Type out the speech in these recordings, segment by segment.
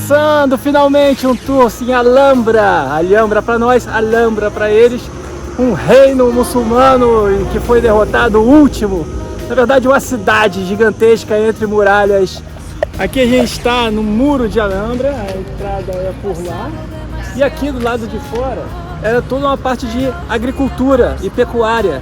Começando finalmente um tour em Alhambra. Alhambra para nós, Alhambra para eles. Um reino muçulmano que foi derrotado, o último. Na verdade, uma cidade gigantesca entre muralhas. Aqui a gente está no muro de Alhambra, a entrada é por lá. E aqui do lado de fora era toda uma parte de agricultura e pecuária.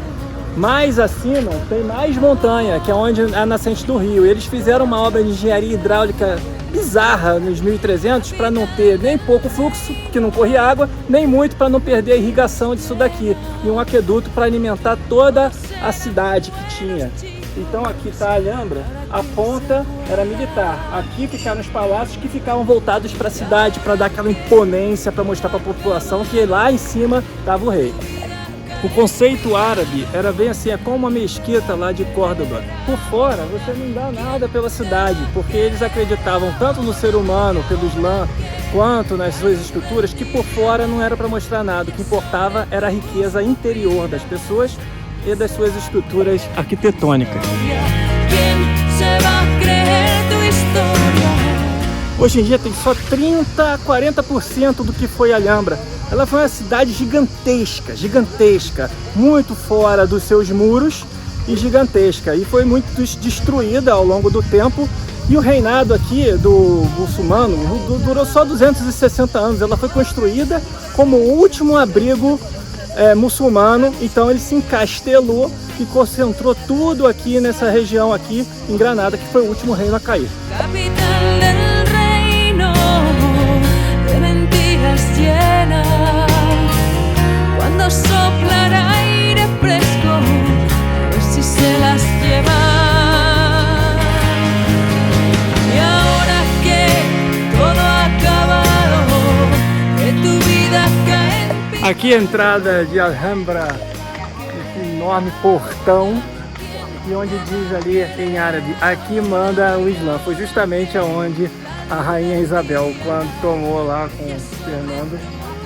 Mais acima tem mais montanha, que é onde é a nascente do rio. Eles fizeram uma obra de engenharia hidráulica bizarra nos 1300 para não ter nem pouco fluxo, que não corria água, nem muito para não perder a irrigação disso daqui. E um aqueduto para alimentar toda a cidade que tinha. Então aqui está a Alhambra, a ponta era militar. Aqui ficaram os palácios que ficavam voltados para a cidade, para dar aquela imponência, para mostrar para a população que lá em cima estava o rei. O conceito árabe era bem assim, é como uma mesquita lá de Córdoba. Por fora você não dá nada pela cidade, porque eles acreditavam tanto no ser humano, pelo Islã, quanto nas suas estruturas, que por fora não era para mostrar nada. O que importava era a riqueza interior das pessoas e das suas estruturas arquitetônicas. Hoje em dia tem só 30 a 40% do que foi Alhambra. Ela foi uma cidade gigantesca, gigantesca, muito fora dos seus muros e gigantesca. E foi muito destruída ao longo do tempo. E o reinado aqui do muçulmano durou só 260 anos. Ela foi construída como o último abrigo muçulmano. Então ele se encastelou e concentrou tudo aqui nessa região aqui em Granada, que foi o último reino a cair. Aqui a entrada de Alhambra, esse enorme portão, e onde diz ali em árabe, aqui manda o Islã. Foi justamente aonde a rainha Isabel, quando tomou lá com Fernando,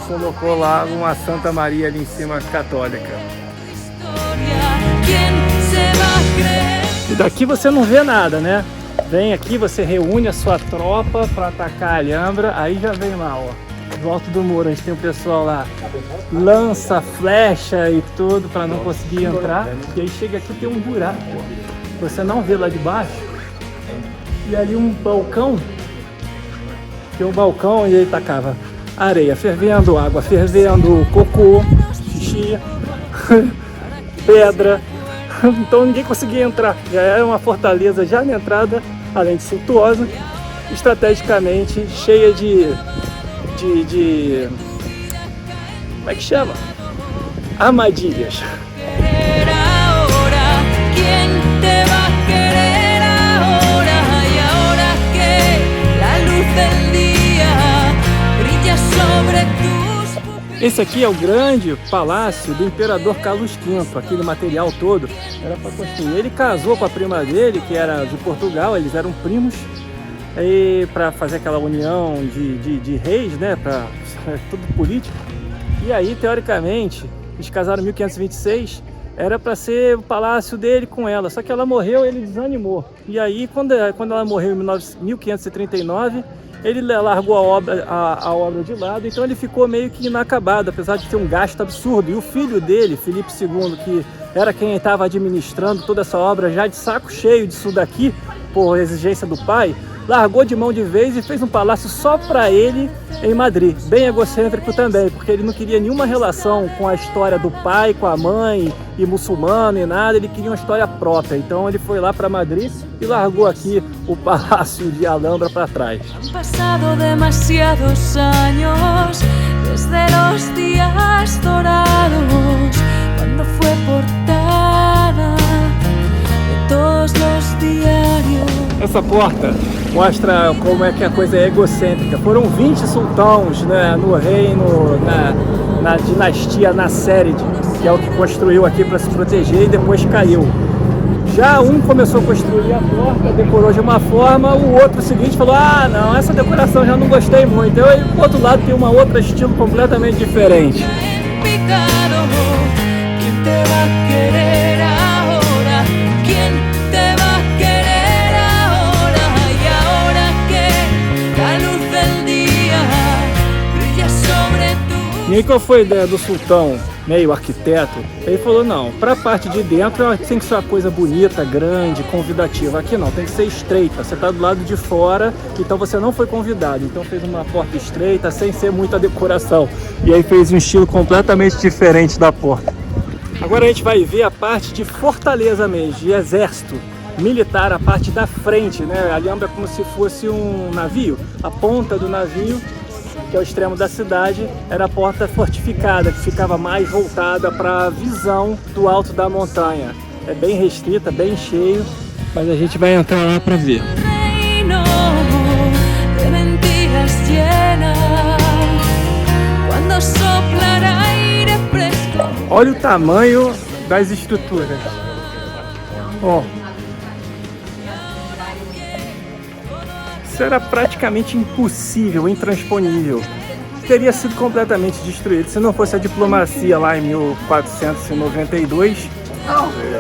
colocou lá uma Santa Maria ali em cima, católica. E daqui você não vê nada, né? Vem aqui, você reúne a sua tropa para atacar a Alhambra, aí já vem lá, ó. Do alto do muro, a gente tem o pessoal lá, lança, flecha e tudo para não conseguir entrar. E aí chega aqui, tem um buraco, você não vê lá de baixo. E ali um balcão, tem um balcão e aí tacava areia fervendo, água fervendo, cocô, xixi, pedra. Então ninguém conseguia entrar. Já era uma fortaleza já na entrada, além de suntuosa, estrategicamente cheia de como é que chama? Armadilhas. Esse aqui é o grande palácio do imperador Carlos V, aquele material todo era para construir. Ele casou com a prima dele, que era de Portugal, eles eram primos, e para fazer aquela união de reis, né, para tudo político. E aí, teoricamente, eles casaram em 1526, era para ser o palácio dele com ela, só que ela morreu, ele desanimou. E aí, quando ela morreu em 1539, ele largou a obra de lado, então ele ficou meio que inacabado, apesar de ter um gasto absurdo. E o filho dele, Filipe II, que era quem estava administrando toda essa obra, já de saco cheio disso daqui, por exigência do pai, largou de mão de vez e fez um palácio só para ele em Madrid, bem egocêntrico também, porque ele não queria nenhuma relação com a história do pai, com a mãe, e muçulmano e nada, ele queria uma história própria. Então ele foi lá para Madrid e largou aqui o palácio de Alhambra para trás. Passado demasiados años desde los días dorados cuando fue portada de todos los diarios. Essa porta mostra como é que a coisa é egocêntrica. Foram 20 sultãos, né, no reino, na dinastia Nasserid, que é o que construiu aqui para se proteger, e depois caiu. Já um começou a construir a porta, decorou de uma forma, o outro seguinte falou: ah, não, essa decoração já não gostei muito. Eu, e do outro lado tem uma outra estilo completamente diferente. El día E aí qual foi a ideia do sultão, meio arquiteto? Ele falou, não, para a parte de dentro tem que ser uma coisa bonita, grande, convidativa. Aqui não, tem que ser estreita, você está do lado de fora, então você não foi convidado. Então fez uma porta estreita, sem ser muita decoração. E aí fez um estilo completamente diferente da porta. Agora a gente vai ver a parte de fortaleza mesmo, de exército militar, a parte da frente, né? A Alhambra é como se fosse um navio, a ponta do navio, que é o extremo da cidade, era a porta fortificada, que ficava mais voltada para a visão do alto da montanha. É bem restrita, bem cheio, mas a gente vai entrar lá para ver. Olha o tamanho das estruturas. Ó. Isso era praticamente impossível, intransponível. Teria sido completamente destruído se não fosse a diplomacia lá em 1492,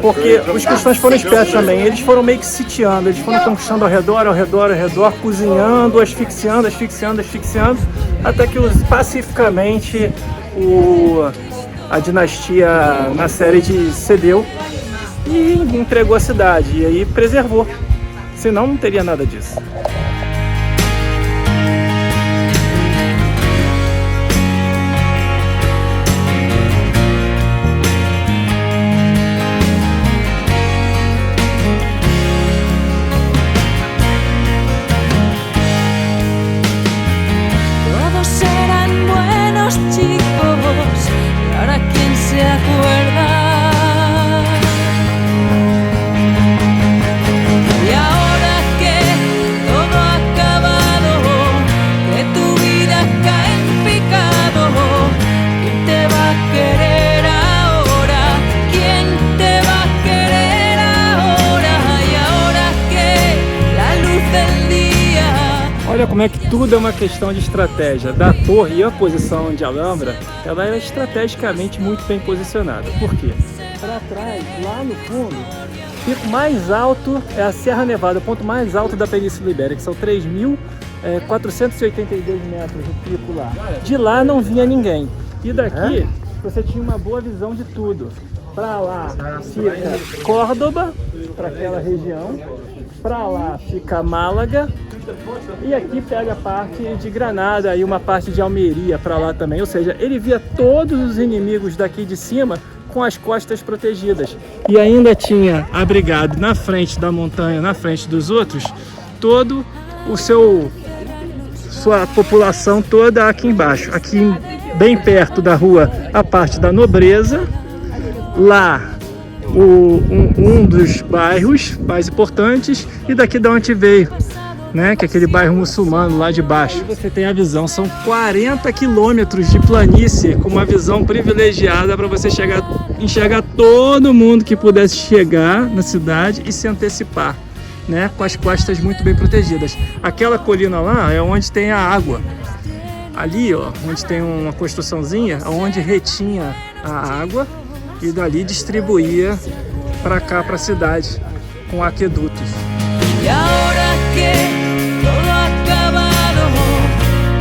porque os cristãos foram espertos também. Eles foram meio que sitiando, eles foram conquistando ao redor, cozinhando, asfixiando, até que pacificamente a dinastia Nasserid cedeu e entregou a cidade, e aí preservou, senão não teria nada disso. Olha como é que tudo é uma questão de estratégia. Da torre e a posição de Alhambra, ela é estrategicamente muito bem posicionada. Por quê? Para trás, lá no fundo, o pico mais alto é a Serra Nevada, o ponto mais alto da Península Ibérica, que são 3.482 metros o pico lá. De lá não vinha ninguém. E daqui você tinha uma boa visão de tudo. Para lá fica Córdoba, para aquela região. Para lá fica Málaga. E aqui pega a parte de Granada e uma parte de Almeria para lá também. Ou seja, ele via todos os inimigos daqui de cima com as costas protegidas. E ainda tinha abrigado na frente da montanha, na frente dos outros, todo o sua população toda aqui embaixo. Aqui bem perto da rua, a parte da nobreza. Lá um dos bairros mais importantes, e daqui de onde veio, né, que é aquele bairro muçulmano lá de baixo. E você tem a visão, são 40 quilômetros de planície com uma visão privilegiada para você enxergar todo mundo que pudesse chegar na cidade e se antecipar, né, com as costas muito bem protegidas. Aquela colina lá é onde tem a água. Ali, ó, onde tem uma construçãozinha, onde retinha a água e dali distribuía para cá, para a cidade, com aquedutos. Y ahora que todo ha acabado,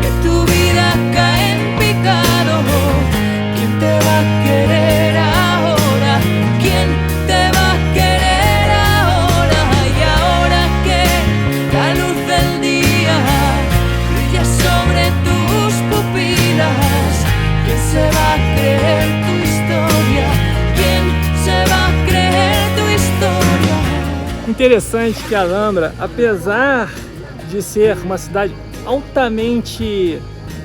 que tu vida cae en picado, ¿quién te va a querer ahora? ¿Quién te va a querer ahora? Y ahora que la luz del día brilla sobre tus pupilas, ¿quién se va a creer tu historia? ¿Quién se va a creer tu historia? Interessante que a Alhambra, apesar de ser uma cidade altamente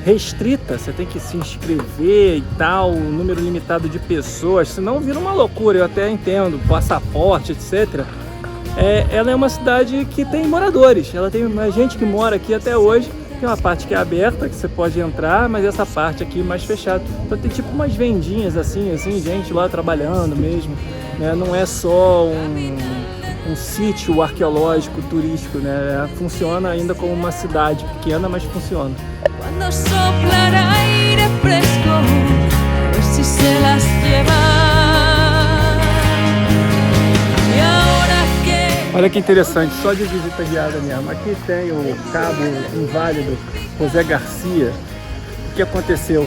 restrita, você tem que se inscrever e tal, um número limitado de pessoas, senão vira uma loucura, eu até entendo, passaporte, etc. Ela é uma cidade que tem moradores, ela tem gente que mora aqui até hoje. Tem uma parte que é aberta, que você pode entrar, mas essa parte aqui mais fechada. Então tem tipo umas vendinhas assim, gente lá trabalhando mesmo, né? Não é só um sítio arqueológico, turístico, né? Funciona ainda como uma cidade pequena, mas funciona. Quando sopla el aire fresco, a ver si se las lleva. E agora que... Olha que interessante, só de visita guiada mesmo. Aqui tem o cabo inválido José Garcia. O que aconteceu?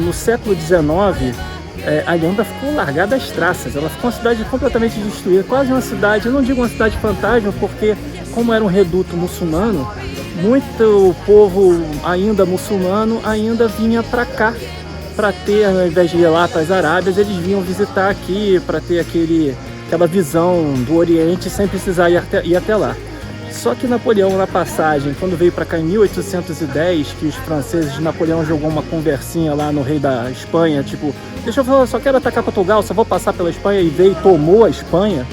no século XIX, Alhambra ficou largada às traças. Ela ficou uma cidade completamente destruída, quase uma cidade, eu não digo uma cidade fantasma, porque como era um reduto muçulmano, muito povo ainda muçulmano ainda vinha para cá para ter, ao invés de ir lá para as Arábias, eles vinham visitar aqui para ter aquela visão do Oriente sem precisar ir até lá. Só que Napoleão, na passagem, quando veio para cá em 1810, que os franceses, Napoleão jogou uma conversinha lá no rei da Espanha, tipo, deixa eu falar, só quero atacar Portugal, só vou passar pela Espanha, e veio e tomou a Espanha.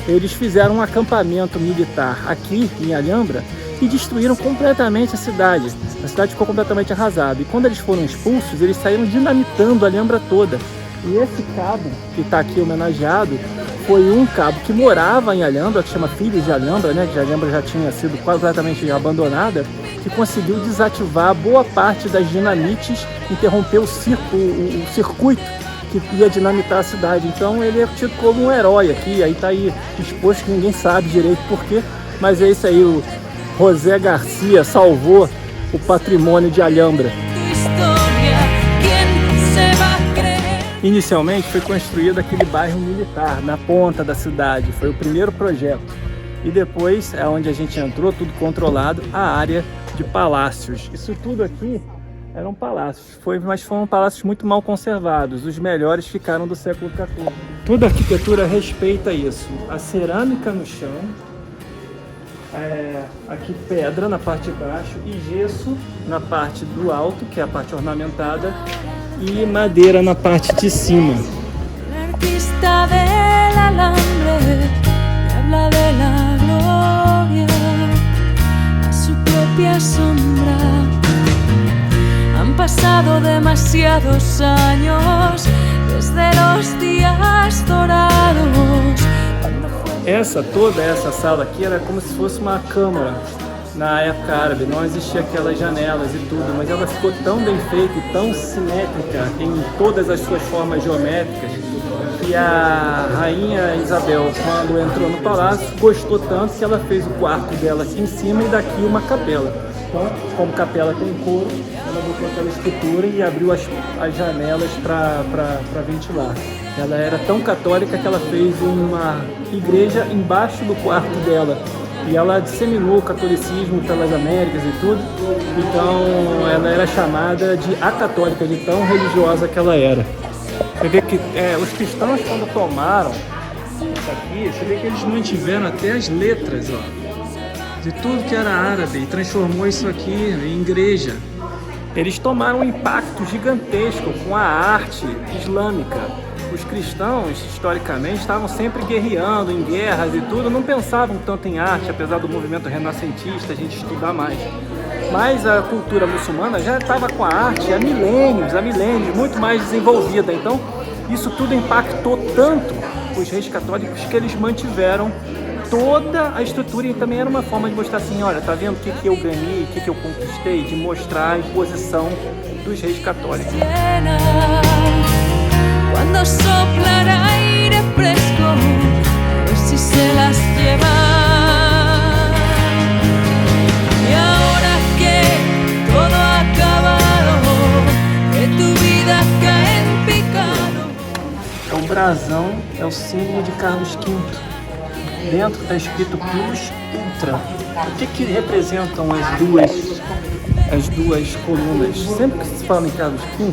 Eles fizeram um acampamento militar aqui em Alhambra e destruíram completamente a cidade. A cidade ficou completamente arrasada. E quando eles foram expulsos, eles saíram dinamitando a Alhambra toda. E esse cabo que está aqui homenageado foi um cabo que morava em Alhambra, que chama Filhos de Alhambra, né? Que a Alhambra já tinha sido completamente abandonada, que conseguiu desativar boa parte das dinamites, interromper o circuito que ia dinamitar a cidade. Então ele é tido como um herói aqui, aí tá aí exposto que ninguém sabe direito porquê, mas é isso aí, o José Garcia salvou o patrimônio de Alhambra. Inicialmente foi construído aquele bairro militar na ponta da cidade, foi o primeiro projeto. E depois, é onde a gente entrou, tudo controlado, a área de palácios. Isso tudo aqui eram palácios, mas foram palácios muito mal conservados. Os melhores ficaram do século XIV. Toda a arquitetura respeita isso. A cerâmica no chão, aqui pedra na parte de baixo e gesso na parte do alto, que é a parte ornamentada, e madeira na parte de cima. Artista del alambre habla de la gloria a su propia sombra. Han pasado demasiados años desde los días dorados. Toda essa sala aqui era como se fosse uma câmara. Na época árabe não existia aquelas janelas e tudo, mas ela ficou tão bem feita e tão simétrica em todas as suas formas geométricas que a rainha Isabel, quando entrou no palácio, gostou tanto que ela fez o quarto dela aqui em cima e daqui uma capela. Então, como capela tem couro, ela botou aquela estrutura e abriu as janelas para ventilar. Ela era tão católica que ela fez uma igreja embaixo do quarto dela. E ela disseminou o catolicismo pelas Américas e tudo. Então ela era chamada de a católica, de tão religiosa que ela era. Você vê que os cristãos, quando tomaram isso aqui, você vê que eles mantiveram até as letras, ó, de tudo que era árabe, e transformou isso aqui em igreja. Eles tomaram um impacto gigantesco com a arte islâmica. Os cristãos, historicamente, estavam sempre guerreando em guerras e tudo, não pensavam tanto em arte, apesar do movimento renascentista, a gente estudar mais. Mas a cultura muçulmana já estava com a arte há milênios, muito mais desenvolvida. Então, isso tudo impactou tanto os reis católicos que eles mantiveram toda a estrutura, e também era uma forma de mostrar assim, olha, tá vendo o que eu ganhei, o que eu conquistei, de mostrar a imposição dos reis católicos. Cuando sopla el aire fresco, a ver si se las lleva. Y ahora que todo ha acabado, que tu vida cae en picado. O brasão é o símbolo de Carlos V. Dentro está escrito Plus Ultra. O que representam as duas colunas? Sempre que se fala em Carlos V,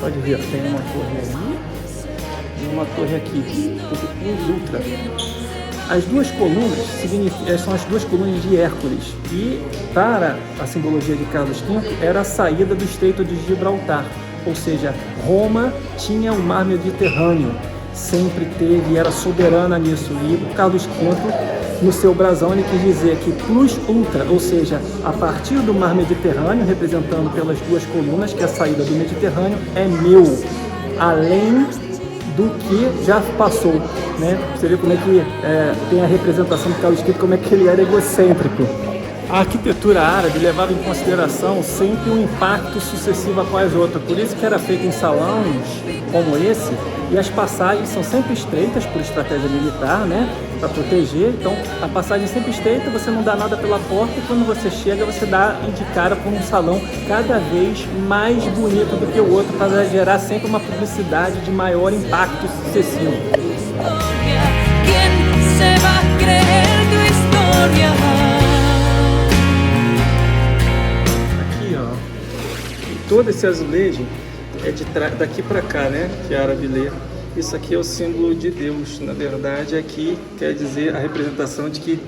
pode ver, tem uma torre ali e uma torre aqui, Plus Ultra. As duas colunas são as duas colunas de Hércules, e para a simbologia de Carlos V era a saída do Estreito de Gibraltar, ou seja, Roma tinha o mar Mediterrâneo, sempre teve e era soberana nisso, e o Carlos V, no seu brasão, ele quis dizer que Plus Ultra, ou seja, a partir do mar Mediterrâneo, representando pelas duas colunas, que é a saída do Mediterrâneo, é meu, além do que já passou, né? Você vê como é que tem a representação do Carlos V, como é que ele era egocêntrico. A arquitetura árabe levava em consideração sempre um impacto sucessivo após outro, por isso que era feito em salões como esse, e as passagens são sempre estreitas por estratégia militar, né, para proteger. Então a passagem é sempre estreita, você não dá nada pela porta, e quando você chega você dá de cara por um salão cada vez mais bonito do que o outro, para gerar sempre uma publicidade de maior impacto sucessivo. Todo esse azulejo é daqui para cá, né? Que é árabe lê. Isso aqui é o símbolo de Deus. Na verdade, aqui quer dizer a representação de que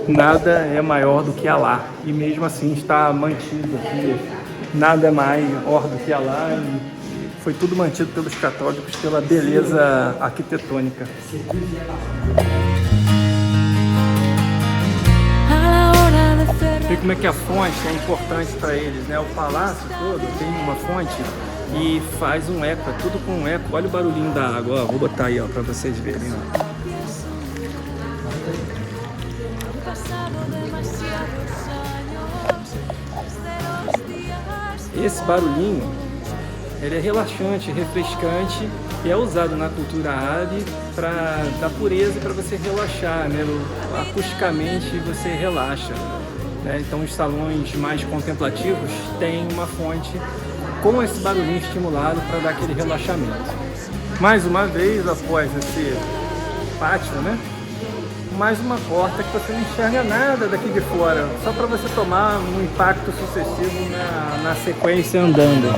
nada é maior do que Alá. E mesmo assim está mantido aqui. Nada é maior do que Alá. E foi tudo mantido pelos católicos pela beleza arquitetônica. Vê como é que a fonte é importante para eles, né? O palácio todo tem uma fonte e faz um eco, é tudo com um eco. Olha o barulhinho da água, ó. Vou botar aí, ó, para vocês verem, ó. Esse barulhinho, ele é relaxante, refrescante e é usado na cultura árabe para dar pureza, para você relaxar, né? Acusticamente você relaxa. Então os salões mais contemplativos têm uma fonte com esse barulhinho estimulado para dar aquele relaxamento. Mais uma vez, após esse pátio, né? Mais uma porta que você não enxerga nada daqui de fora, só para você tomar um impacto sucessivo na sequência andando.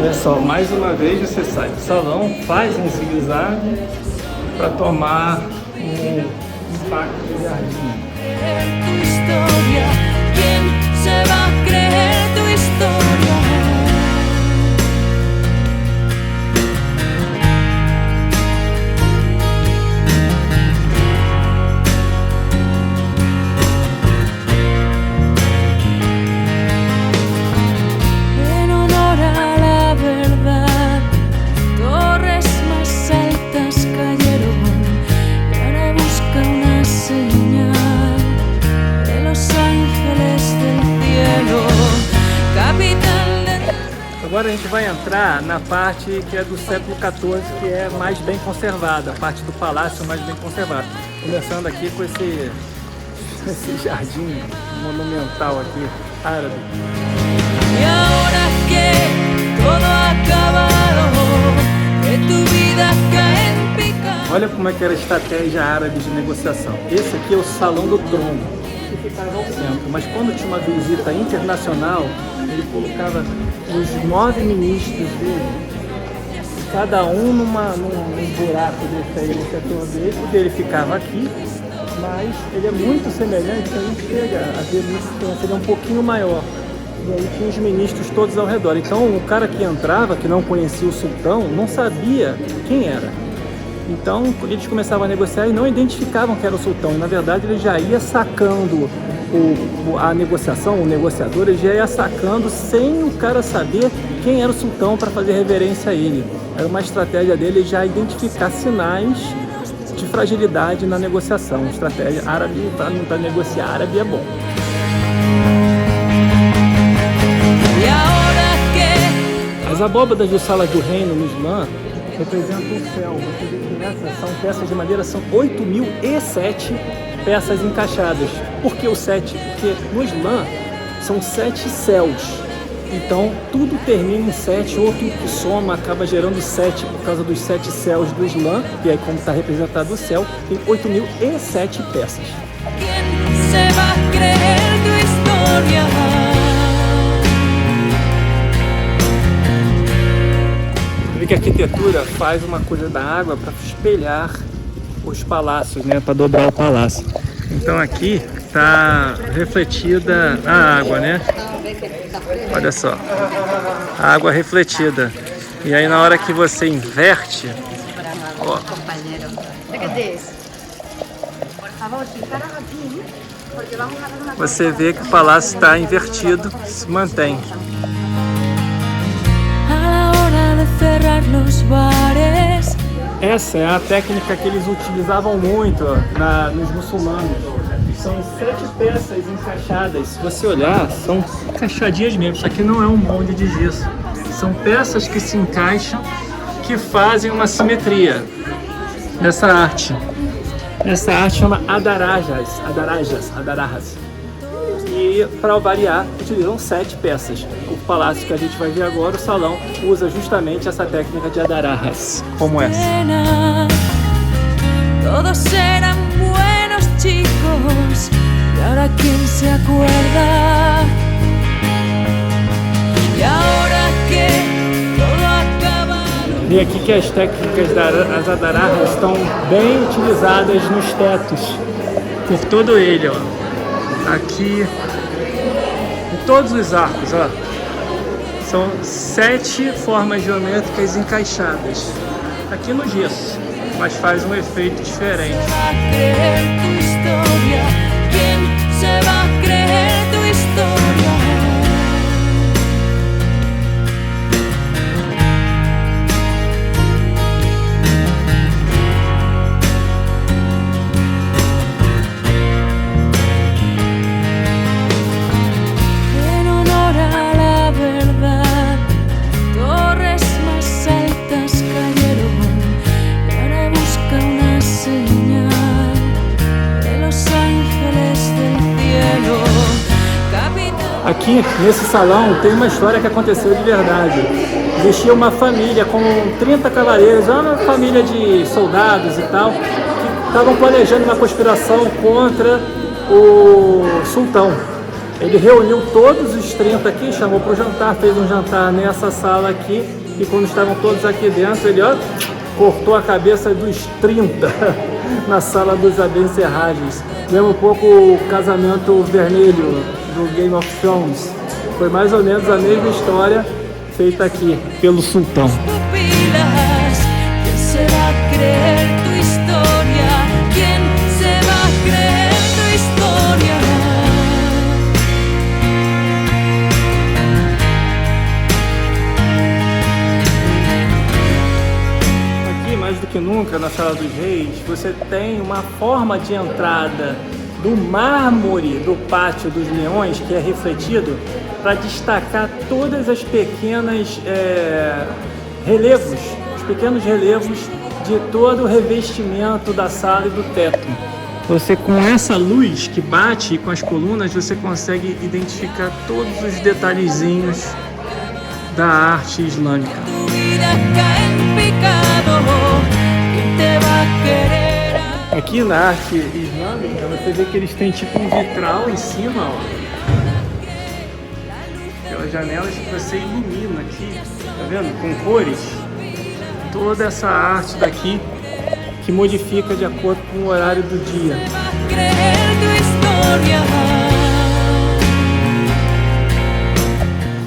Olha só, mais uma vez você sai do salão, faz um zigue-zague para tomar um impacto de jardim. Agora a gente vai entrar na parte que é do século XIV, que é mais bem conservada, a parte do palácio mais bem conservada. Começando aqui com esse jardim monumental aqui, árabe. Olha como é que era a estratégia árabe de negociação. Esse aqui é o Salão do Trono, que ficava ao centro, mas quando tinha uma visita internacional, ele colocava os 9 ministros dele, cada um num buraco desse aí, no setor dele. O dele ficava aqui, mas ele é muito semelhante, a gente chega a ver isso, ele é um pouquinho maior. E aí tinha os ministros todos ao redor. Então o cara que entrava, que não conhecia o sultão, não sabia quem era. Então eles começavam a negociar e não identificavam que era o sultão. E na verdade ele já ia sacando a negociação, o negociador, ele já ia sacando sem o cara saber quem era o sultão para fazer reverência a ele. Era uma estratégia dele já identificar sinais de fragilidade na negociação. Estratégia árabe, para negociar árabe é bom. As abóbadas de salas do reino no Islã representam o céu. Você vê que essas são peças de madeira, são 8.007 peças encaixadas. Por que o 7? Porque no Islã são 7 céus. Então tudo termina em 7, outro que soma acaba gerando 7 por causa dos 7 céus do Islã. E aí, como está representado o céu, tem 8.007 peças. Que a arquitetura faz uma coisa da água para espelhar os palácios, né, para dobrar o palácio. Então aqui está refletida a água, né? Olha só, a água refletida. E aí na hora que você inverte, ó, você vê que o palácio está invertido, se mantém. Cerrar los bares Essa é a técnica que eles utilizavam muito nos muçulmanos. São 7 peças encaixadas. Se você olhar, são encaixadinhas mesmo. Isso aqui não é um molde de gesso. São peças que se encaixam, que fazem uma simetria nessa arte. Essa arte chama adarahas. E, para variar, utilizam 7 peças. O palácio que a gente vai ver agora, o salão, usa justamente essa técnica de adarahas, como essa. Todos eran buenos chicos, y ahora quién se acuerda. Y ahora que todo acabado. E aqui que as técnicas das adarahas estão bem utilizadas nos tetos, por todo ele, ó. Aqui, em todos os arcos, ó. São 7 formas geométricas encaixadas. Aqui no gesso, mas faz um efeito diferente. Aqui nesse salão tem uma história que aconteceu de verdade. Existia uma família com 30 cavaleiros, uma família de soldados e tal, que estavam planejando uma conspiração contra o sultão. Ele reuniu todos os 30 aqui, chamou para o jantar, fez um jantar nessa sala aqui, e quando estavam todos aqui dentro, ele cortou a cabeça dos 30 na sala dos Abencerragens. Lembra um pouco o Casamento Vermelho do Game of Thrones. Foi mais ou menos a mesma história feita aqui pelo sultão. Aqui, mais do que nunca, na Sala dos Reis, você tem uma forma de entrada do mármore do Pátio dos Leões, que é refletido, para destacar todas as pequenas relevos, os pequenos relevos de todo o revestimento da sala e do teto. Você, com essa luz que bate com as colunas, você consegue identificar todos os detalhezinhos da arte islâmica. Aqui na arte islâmica, você vê que eles têm tipo um vitral em cima, ó. Pelas janelas que você ilumina aqui, tá vendo? Com cores. Toda essa arte daqui que modifica de acordo com o horário do dia.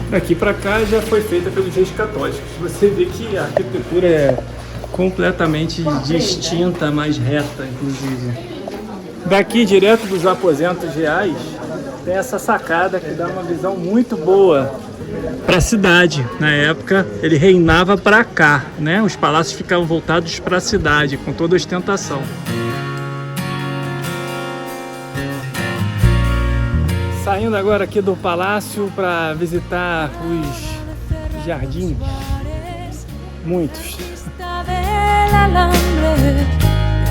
Daqui pra cá já foi feita pelos reis católicos. Você vê que a arquitetura é completamente distinta, mais reta, inclusive. Daqui, direto dos aposentos reais, tem essa sacada que dá uma visão muito boa para a cidade. Na época, ele reinava para cá, né? Os palácios ficavam voltados para a cidade, com toda a ostentação. Saindo agora aqui do palácio para visitar os jardins. Muitos.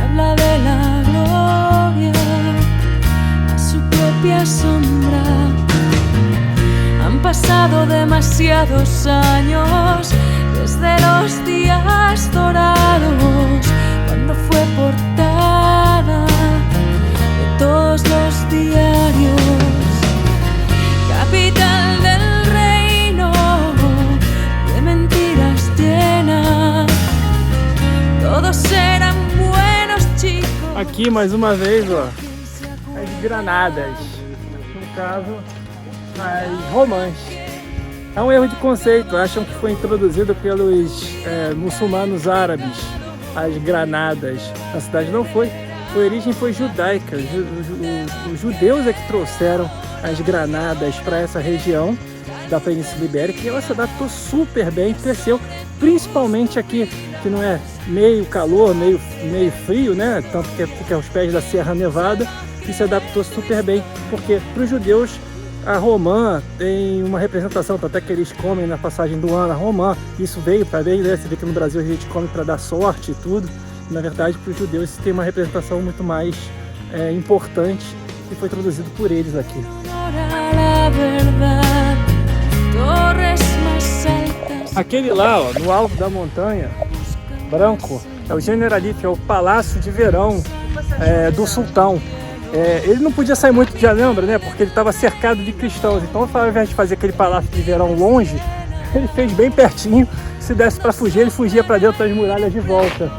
Habla de la gloria a su propia sombra. Han pasado demasiados años desde los días dorados, cuando fue portada de todos los diarios. Capital del reino de mentiras llenas. Todos eran buenos chicos. Aqui mais uma vez, ó, as granadas, no caso, as romãs. É um erro de conceito, acham que foi introduzido pelos muçulmanos árabes, as granadas. Na cidade não foi, a origem foi judaica, os judeus é que trouxeram as granadas para essa região da Península Ibérica, e ela se adaptou super bem, cresceu principalmente aqui que não é meio calor, meio frio, né? Tanto que fica aos pés da Serra Nevada, e se adaptou super bem, porque para os judeus a romã tem uma representação, até que eles comem na passagem do ano a romã. Isso veio para ver, né? Você vê que no Brasil a gente come para dar sorte e tudo. Na verdade, para os judeus isso tem uma representação muito mais importante, e foi traduzido por eles aqui. Aquele lá, ó, no alto da montanha, branco, é o Generalife, é o palácio de verão do sultão. Ele não podia sair muito de Alhambra, né, porque ele estava cercado de cristãos. Então, ao invés de fazer aquele palácio de verão longe, ele fez bem pertinho. Se desse para fugir, ele fugia para dentro das muralhas de volta.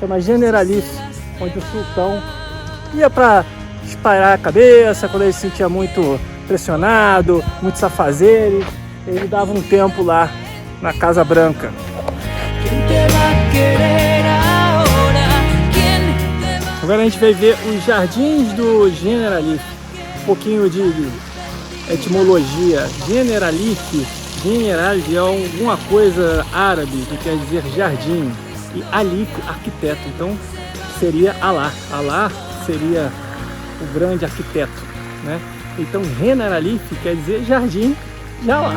Chama Generalife, onde o sultão ia para espairar a cabeça quando ele se sentia muito pressionado, muito safazeres. Ele dava um tempo lá na Casa Branca. Agora a gente vai ver os jardins do Generalife. Um pouquinho de etimologia. Generalife é alguma coisa árabe que quer dizer jardim. E Ali, arquiteto. Então seria Alá. Alá seria o grande arquiteto, né? Então Generalife quer dizer jardim de Alá.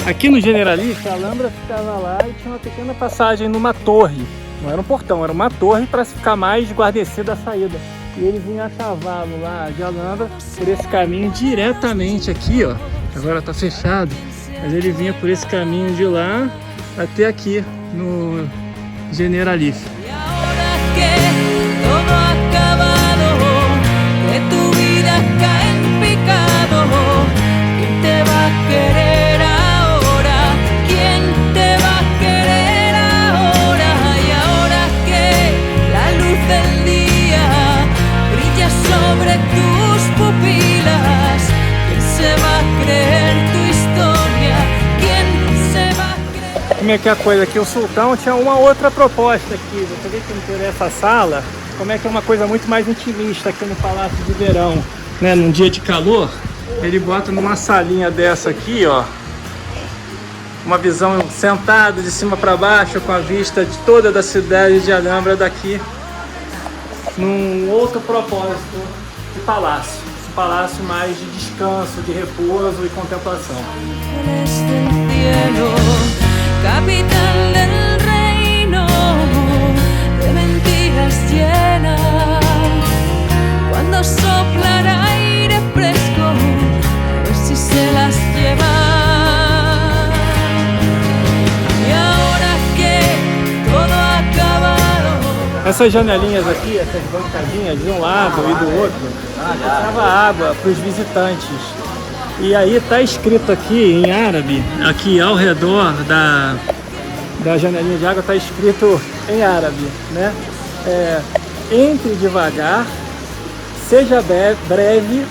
Aqui no Generalife, a Alhambra ficava lá e tinha uma pequena passagem numa torre. Não era um portão, era uma torre para ficar mais guarnecida a saída. E ele vinha a cavalo lá de Alhambra por esse caminho diretamente aqui, ó. Agora tá fechado, mas ele vinha por esse caminho de lá até aqui no Generalife. Como é que é a coisa aqui? O sultão tinha uma outra proposta aqui. Você vê que interessa essa sala, como é que é uma coisa muito mais intimista aqui no Palácio de Verão, né? Num dia de calor, ele bota numa salinha dessa aqui, ó, uma visão sentado de cima para baixo, com a vista de toda da cidade de Alhambra daqui, num outro propósito de palácio. Um palácio mais de descanso, de repouso e contemplação. Capital del reino de mentiras llena, cuando sopla el aire fresco, a ver si se las lleva. Y ahora que todo ha acabado. Essas janelinhas aqui, essas bancadinhas de um lado e do outro, passava água para os visitantes. E aí tá escrito aqui em árabe, aqui ao redor da janelinha de água tá escrito em árabe, né? Entre devagar, seja breve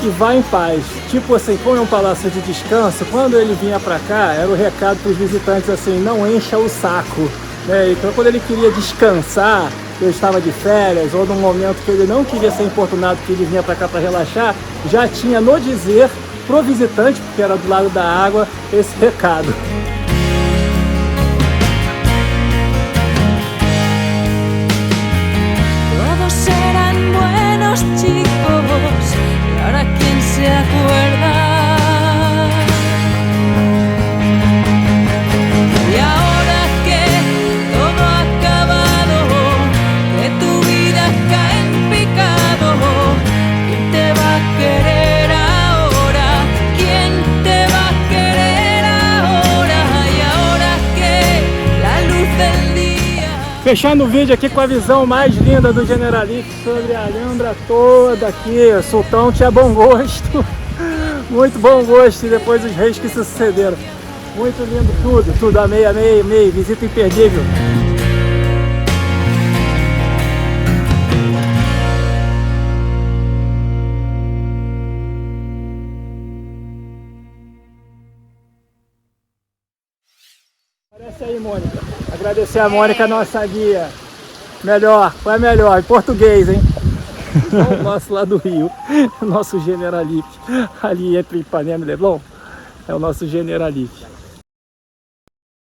e vá em paz. Tipo assim, como é um palácio de descanso, quando ele vinha para cá, era o recado para os visitantes assim, não encha o saco, né? Então quando ele queria descansar, eu estava de férias, ou num momento que ele não queria ser importunado, que ele vinha para cá para relaxar, já tinha no dizer pro visitante, porque era do lado da água, esse recado. Todos eran buenos chicos, y ahora quién se acuerda. Y ahora que todo ha acabado, que tu vida cae en picado, ¿quién te va a querer? Fechando o vídeo aqui com a visão mais linda do Generalife sobre a Alhambra toda aqui. O sultão tinha bom gosto, muito bom gosto, e depois os reis que se sucederam. Muito lindo tudo, amei, visita imperdível. Aparece aí, Mônica. Agradecer a Mônica, nossa guia. Melhor, foi a melhor, em português, hein? O nosso lá do Rio, nosso Generalife, ali entre Ipanema e Leblon. É o nosso Generalife.